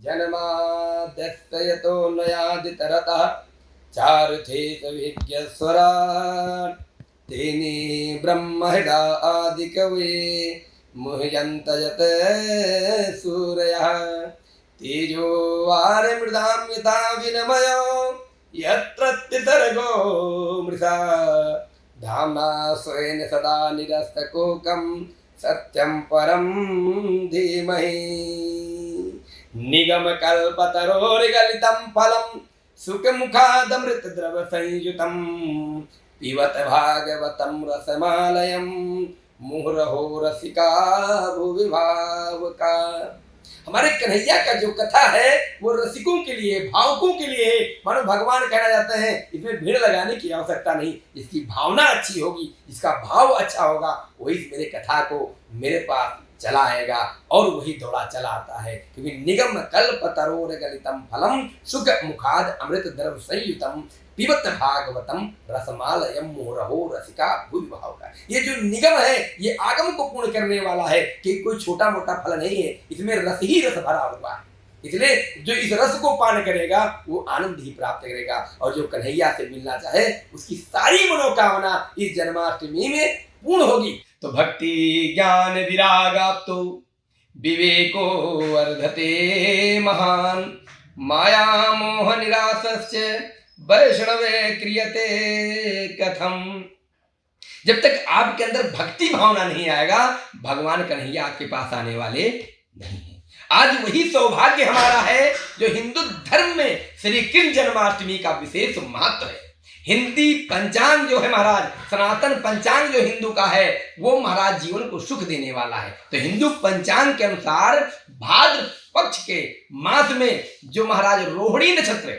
जन्माद्यस्य यतोऽन्वयादितरतः चारुथेषविज्ञस्वराट् तेने ब्रह्महृदा आदिकवे मुह्यन्त यत् सूरयः तेजो वारिमृदां यथा विनिमयो यत्र त्रिसर्गो मृषा धाम्ना स्वेन सदा निरस्तकोकं सत्यं परं धीमहि निगमकल्पतरोर्गलितं फलं सुखमुखादमृतद्रवसंयुतं पिबत भागवतं रसमालयं मुहुरहो रसिका भुवि भावुका। हमारे कन्हैया का जो कथा है वो रसिकों के लिए, भावुकों के लिए है। मानो भगवान कहना चाहते हैं इसमें भीड़ लगाने की आवश्यकता नहीं, इसकी भावना अच्छी होगी, इसका भाव अच्छा होगा, वही मेरे कथा को मेरे पास चला आएगा और वही दौड़ा चला आता है। क्योंकि निगम कल्प तरोर गलितम फलम सुख मुखाद अमृत द्रव संयुतम पिबत भागवतम रसमालयम मुहुरहो रसिका भुवि भावुका। ये जो निगम है ये आगम को पूर्ण करने वाला है कि कोई छोटा मोटा फल नहीं है, इसमें रस ही रस भरा हुआ है। इसलिए जो इस रस को पान करेगा वो आनंद ही प्राप्त करेगा और जो कन्हैया से मिलना चाहे उसकी सारी मनोकामना इस जन्माष्टमी में पूर्ण होगी। तो भक्ति ज्ञान विरागाप्तो विवेको वर्धते महान माया मोह निरासस्य वैष्णवे क्रियते कथम। जब तक आपके अंदर भक्ति भावना नहीं आएगा भगवान कन्हैया आपके पास आने वाले नहीं है। आज वही सौभाग्य हमारा है जो हिंदू धर्म में श्री कृष्ण जन्माष्टमी का विशेष महत्व है। हिंदी पंचांग जो है महाराज, सनातन पंचांग जो हिंदू का है वो महाराज जीवन को सुख देने वाला है। तो हिंदू पंचांग के अनुसार भाद्र पक्ष के मास में जो महाराज रोहिणी नक्षत्र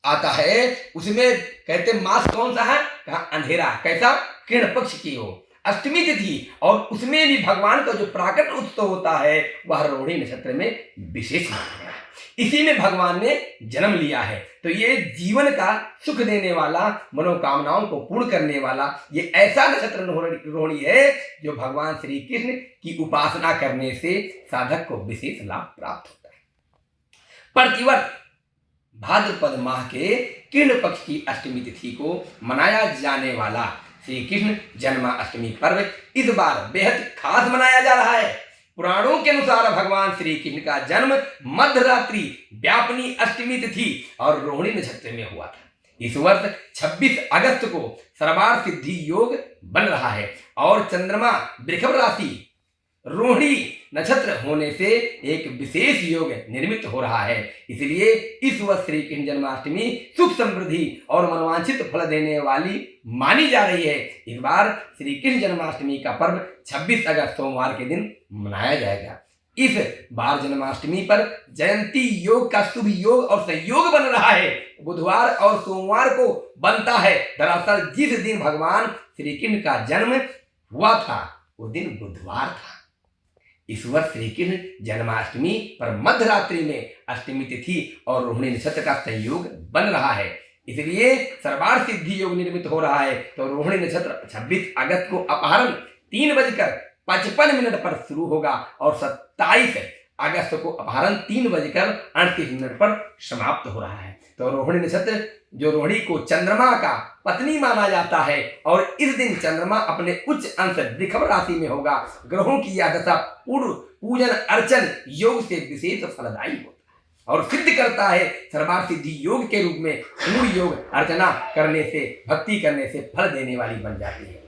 आता है उसमें कहते मास कौन सा है, कहा अंधेरा, कैसा, कृष्ण पक्ष की हो, अष्टमी तिथि, और उसमें भी भगवान का जो प्राकट उत्सव होता है वह रोहिणी नक्षत्र में विशेष है। इसी में भगवान ने जन्म लिया है। तो ये जीवन का सुख देने वाला, मनोकामनाओं को पूर्ण करने वाला ये ऐसा नक्षत्र रोहिणी है जो भगवान श्री कृष्ण की उपासना करने से साधक को विशेष लाभ प्राप्त होता है। प्रतिवर्ष भाद्रपद माह के कृष्ण पक्ष की अष्टमी तिथि को मनाया जाने वाला श्री कृष्ण जन्माष्टमी पर्व इस बार बेहद खास मनाया जा रहा है। पुराणों के अनुसार भगवान श्री कृष्ण का जन्म मध्यरात्रि व्यापनी अष्टमी तिथि और रोहिणी नक्षत्र में हुआ था। इस वर्ष 26 अगस्त को सर्वार्थ सिद्धि योग बन रहा है और चंद्रमा वृषभ राशि रोहिणी नक्षत्र होने से एक विशेष योग निर्मित हो रहा है। इसलिए इस वर्ष श्री कृष्ण जन्माष्टमी सुख समृद्धि और मनोवांछित फल देने वाली मानी जा रही है। इस बार श्री कृष्ण जन्माष्टमी का पर्व 26 अगस्त सोमवार के दिन मनाया जाएगा। इस बार जन्माष्टमी पर जयंती योग का शुभ योग और संयोग बन रहा है। बुधवार और सोमवार को बनता है। दरअसल जिस दिन भगवान श्री कृष्ण का जन्म हुआ था वो दिन बुधवार था। इस वर्ष श्री कृष्ण जन्माष्टमी पर मध्यरात्रि में अष्टमी तिथि और रोहिणी नक्षत्र का संयोग बन रहा है। इसलिए सर्वार्थ सिद्धि योग निर्मित हो रहा है। तो रोहिणी नक्षत्र 26 अगस्त को अपहरण 3:55 पर शुरू होगा और 27 अगस्त को अपहरण 3:38 पर समाप्त हो रहा है। तो रोहिणी नक्षत्र जो रोहिणी को चंद्रमा का पत्नी माना जाता है और इस दिन चंद्रमा अपने उच्च अंश वृषभ राशि में होगा। ग्रहों की यह दशा पूर्व पूजन अर्चन योग से विशेष फलदायी होता है और सिद्ध करता है सर्वार्थ सिद्धि योग के रूप में पूर्ण योग अर्चना करने से, भक्ति करने से फल देने वाली बन जाती है।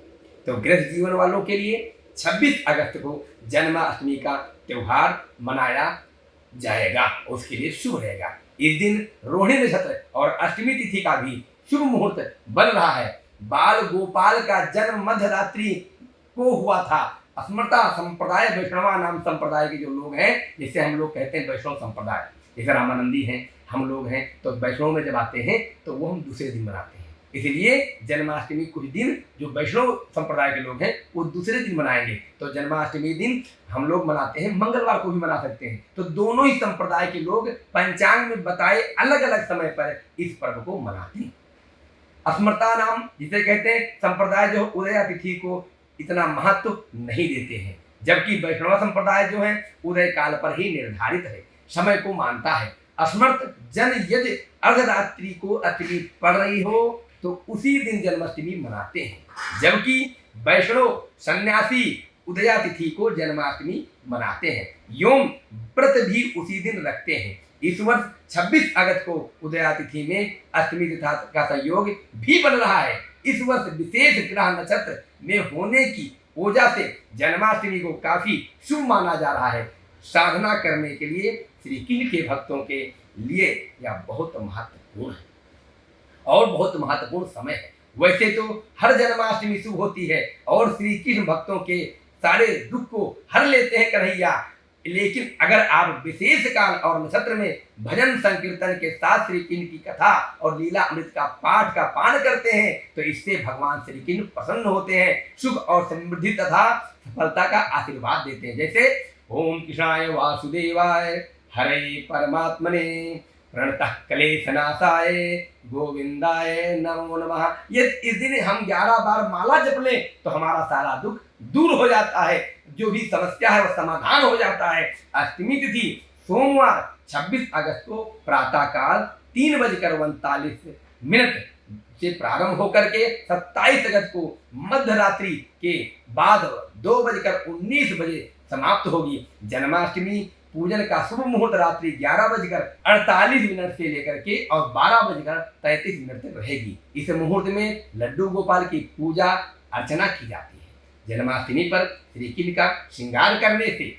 तो गृह जीवन वालों के लिए 26 अगस्त को जन्माष्टमी का त्योहार मनाया जाएगा, उसके लिए शुभ रहेगा। इस दिन रोहिणी नक्षत्र और अष्टमी तिथि का भी शुभ मुहूर्त बन रहा है। बाल गोपाल का जन्म मध्यरात्रि को हुआ था। स्मृता संप्रदाय वैष्णवा नाम संप्रदाय के जो लोग हैं, जिसे हम लोग कहते हैं वैष्णव संप्रदाय, जैसे रामानंदी हैं, हम लोग हैं, तो वैष्णव में जब आते हैं तो वो हम दूसरे दिन मनाते हैं। इसलिए जन्माष्टमी कुछ दिन जो वैष्णव संप्रदाय के लोग हैं वो दूसरे दिन मनाएंगे। तो जन्माष्टमी दिन हम लोग मनाते हैं, मंगलवार को भी मना सकते हैं। तो दोनों ही संप्रदाय के लोग पंचांग में बताए अलग अलग समय पर इस पर्व को मनाते हैं। स्मृता नाम जिसे कहते हैं संप्रदाय जो उदय तिथि को इतना महत्व नहीं देते हैं, जबकि वैष्णव संप्रदाय जो है उदय काल पर ही निर्धारित है। समय को मानता है। असमर्थ जन यदि अर्धरात्रि को अष्टमी पड़ रही हो तो उसी दिन जन्माष्टमी मनाते हैं, जबकि वैष्णव सन्यासी उदया तिथि को जन्माष्टमी मनाते हैं। योम व्रत भी उसी दिन रखते हैं। इस वर्ष 26 अगस्त को उदया तिथि में अष्टमी तिथि का संयोग भी बन रहा है। इस वर्ष विशेष ग्रह नक्षत्र में होने की वजह से जन्माष्टमी को काफी शुभ माना जा रहा है। साधना करने के लिए श्री कृष्ण के भक्तों के लिए यह बहुत महत्वपूर्ण है और बहुत महत्वपूर्ण समय है। वैसे तो हर जन्माष्टमी शुभ होती है और श्री कृष्ण भक्तों के सारे दुख को हर लेते हैं कन्हैया, लेकिन अगर आप विशेष काल और नक्षत्र में भजन संकीर्तन के साथ श्री कृष्ण की कथा और लीला अमृत का पाठ का पान करते हैं तो इससे भगवान श्री कृष्ण प्रसन्न होते हैं, सुख और समृद्धि तथा सफलता का आशीर्वाद देते हैं। जैसे ओम कृष्णाय वासुदेवाय हरे परमात्मने प्रणतः क्लेशनाशाय गोविंदाय नमो नमः। ये इस दिन हम 11 बार माला जप लें तो हमारा सारा दुख दूर हो जाता है, जो भी समस्या है वह समाधान हो जाता है। अष्टमी तिथि सोमवार 26 अगस्त को प्रातः काल 3:39 से प्रारंभ होकर के 27 अगस्त को मध्य रात्रि के बाद 2:19 समाप्त होगी। जन्माष्टमी पूजन का शुभ मुहूर्त रात्रि 11:48 से लेकर के और 12:33 तक रहेगी। इस मुहूर्त में लड्डू गोपाल की पूजा अर्चना की जाती है। जन्माष्टमी पर श्री कृष्ण का श्रृंगार करने से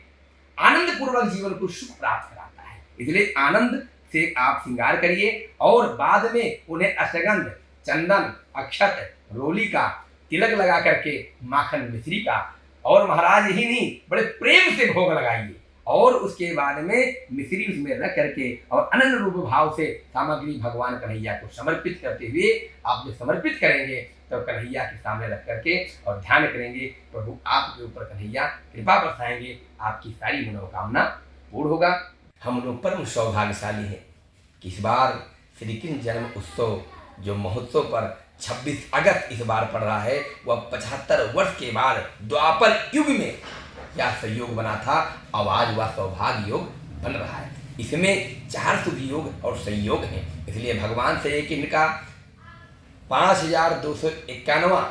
आनंद पूर्वक जीवन को सुख प्राप्त कराता है, इसलिए आनंद से आप श्रृंगार करिए और बाद में उन्हें अश्वगंध, चंदन, अक्षत, रोली का तिलक लगा करके माखन मिश्री का और महाराज ही नहीं बड़े प्रेम से भोग लगाइए और उसके बाद में मिश्री उसमें रख करके और अनन्य रूप भाव से सामग्री भगवान कन्हैया को समर्पित करते हुए आप जो समर्पित करेंगे तो कन्हैया के सामने रख करके और ध्यान करेंगे, प्रभु आपके ऊपर कन्हैया कृपा बरसाएंगे, आपकी सारी मनोकामना पूर्ण होगा। हम लोग परम सौभाग्यशाली हैं कि इस बार श्री कृष्ण जन्म उत्सव जो महोत्सव पर 26 अगस्त इस बार पड़ रहा है वह 75 वर्ष के बाद द्वापर युग में यह संयोग बना था। अब आज वह सौभाग्य योग बन रहा है। इसमें 4 शुभ योग और संयोग हैं, इसलिए भगवान से एक इनका 5291वां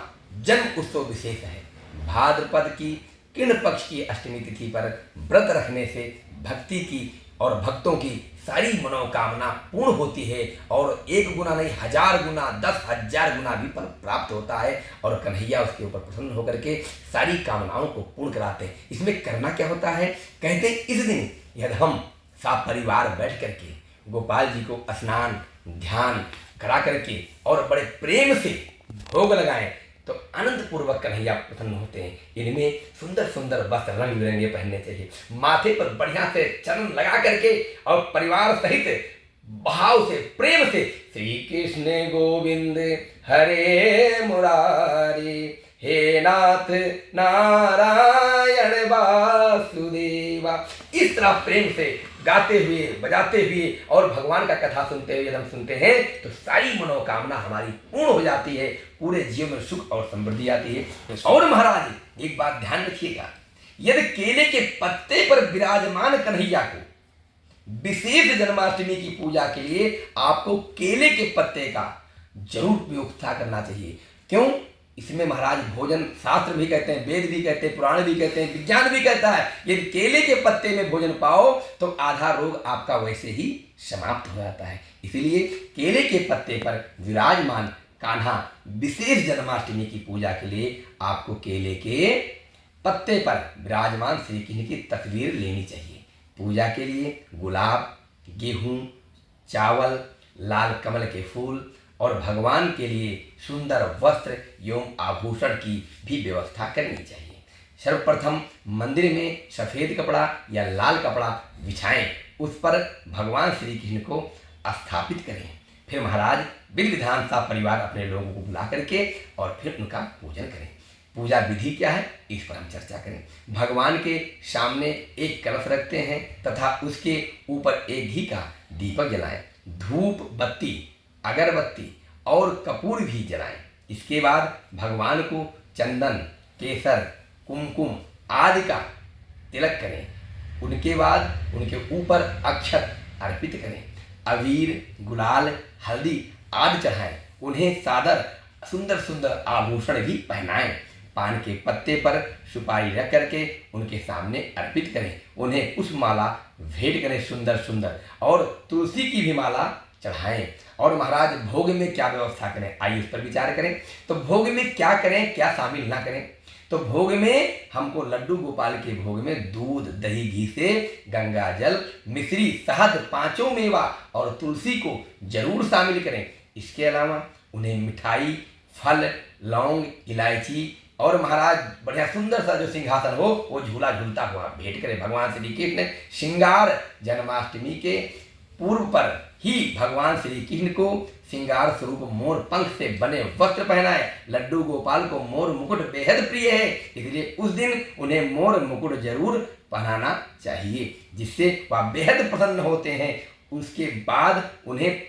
जन्म उत्सव विशेष है। भाद्रपद की कृष्ण पक्ष की अष्टमी तिथि पर व्रत रखने से भक्ति की और भक्तों की सारी मनोकामना पूर्ण होती है और 1 गुना नहीं 1000 गुना 10,000 गुना भी फल प्राप्त होता है और कन्हैया उसके ऊपर प्रसन्न होकर के सारी कामनाओं को पूर्ण कराते हैं। इसमें करना क्या होता है, कहते हैं इस दिन यदि हम सब परिवार बैठ करके गोपाल जी को स्नान ध्यान करा करके और बड़े प्रेम से भोग लगाएं तो आनंद पूर्वक कन्हैया प्रसन्न होते हैं। इनमें सुंदर सुंदर वस्त्र रंग बिरंगे पहनने चाहिए, माथे पर बढ़िया से चरण लगा करके और परिवार सहित भाव से प्रेम से श्री कृष्ण गोविंद हरे मुरारी हे नाथ नारायण वासुदेवा, इस तरह प्रेम से गाते हुए बजाते हुए और भगवान का कथा सुनते हुए हम सुनते हैं तो सारी मनोकामना हमारी पूर्ण हो जाती है, पूरे जीवन में सुख और समृद्धि आती है। और महाराज एक बात ध्यान रखिएगा, यदि केले के पत्ते पर विराजमान कन्हैया को विशेष जन्माष्टमी की पूजा के लिए आपको केले के पत्ते का जरूर उपयोग करना चाहिए। क्यों? इसमें महाराज भोजन शास्त्र भी कहते हैं, वेद भी कहते हैं, पुराण भी कहते हैं, विज्ञान भी कहता है यदि केले के पत्ते में भोजन पाओ तो आधा रोग आपका वैसे ही समाप्त हो जाता है। इसीलिए केले के पत्ते पर विराजमान कान्हा विशेष जन्माष्टमी की पूजा के लिए आपको केले के पत्ते पर विराजमान श्री कृष्ण की तस्वीर लेनी चाहिए। पूजा के लिए गुलाब, गेहूँ, चावल, लाल कमल के फूल और भगवान के लिए सुंदर वस्त्र एवं आभूषण की भी व्यवस्था करनी चाहिए। सर्वप्रथम मंदिर में सफ़ेद कपड़ा या लाल कपड़ा बिछाएं, उस पर भगवान श्री कृष्ण को स्थापित करें। फिर महाराज विधि विधान सा परिवार अपने लोगों को बुला करके और फिर उनका पूजन करें। पूजा विधि क्या है इस पर हम चर्चा करें। भगवान के सामने एक कलश रखते हैं तथा उसके ऊपर एक घी का दीपक जलाएं, धूप बत्ती अगरबत्ती और कपूर भी जलाएं। इसके बाद भगवान को चंदन, केसर, कुमकुम आदि का तिलक करें उनके बाद उनके ऊपर अक्षत अर्पित करें, अबीर, गुलाल, हल्दी आदि चढ़ाएं, उन्हें सादर सुंदर सुंदर आभूषण भी पहनाएं, पान के पत्ते पर सुपारी रख करके उनके सामने अर्पित करें, उन्हें पुष्पमाला भेंट करें सुंदर सुंदर, और तुलसी की भी माला चढ़ाएं। और महाराज भोग में क्या व्यवस्था करें, आइए इस पर विचार करें। तो भोग में क्या करें, क्या शामिल ना करें। तो भोग में हमको लड्डू गोपाल के भोग में दूध, दही, घी से गंगा जल, मिश्री, शहद, पांचों मेवा और तुलसी को जरूर शामिल करें। इसके अलावा उन्हें मिठाई, फल, लौंग, इलायची और महाराज बढ़िया सुंदर सा जो सिंहासन हो वो झूला झूलता हुआ भेंट करें। भगवान श्री कृष्ण श्रृंगार जन्माष्टमी के पूर्व पर ही भगवान श्री कृष्ण को श्रृंगार स्वरूप मोर पंख से बने वस्त्र पहनाए। लड्डू गोपाल को मोर मुकुट बेहद प्रिय है, इसलिए उस दिन उन्हें मोर मुकुट जरूर पहनाना चाहिए, जिससे वह बेहद प्रसन्न होते हैं। उसके बाद उन्हें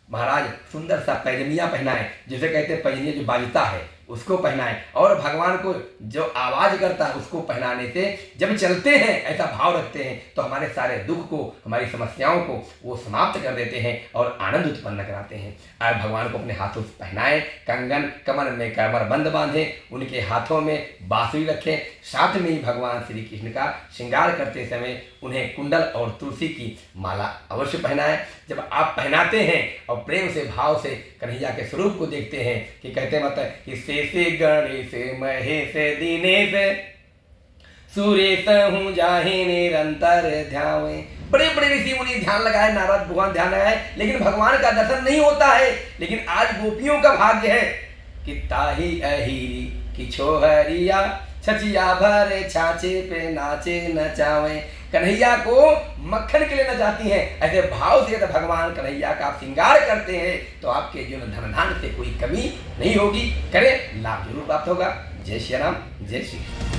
महाराज सुंदर सा पैजनिया पहनाएं, जिसे कहते हैं पैजनिया जो बाजता है उसको पहनाएं, और भगवान को जो आवाज करता है उसको पहनाने से जब चलते हैं ऐसा भाव रखते हैं तो हमारे सारे दुख को, हमारी समस्याओं को वो समाप्त कर देते हैं और आनंद उत्पन्न कराते हैं। आज भगवान को अपने हाथों से पहनाएं, कंगन कमर में कमरबंद बांधें, उनके हाथों में बांसुरी रखें, साथ में ही भगवान श्री कृष्ण का श्रृंगार करते समय उन्हें कुंडल और तुलसी की माला अवश्य पहनाएं। जब आप पहनाते हैं और प्रेम से भाव से कन्हैया के स्वरूप को देखते हैं कि कहते मत कि से गणेश महेश दिनेश सुरेश हूँ जाहे निरंतर ध्यावे। बड़े बड़े ऋषि मुनि ध्यान लगाए, नारद भगवान ध्यान लगाए, लेकिन भगवान का दर्शन नहीं होता है। लेकिन आज गोपियों का भाग्य है कि ताही अहिरी कि छोहरिया छचिया भरे छाछे पे नाचे नचावे। कन्हैया को मक्खन के लिए नचाती हैं, ऐसे भाव से यदि भगवान कन्हैया का आप श्रृंगार करते हैं तो आपके जीवन धन धान से कोई कमी नहीं होगी, करें लाभ जरूर प्राप्त होगा। जय श्री राम, जय श्री कृष्ण।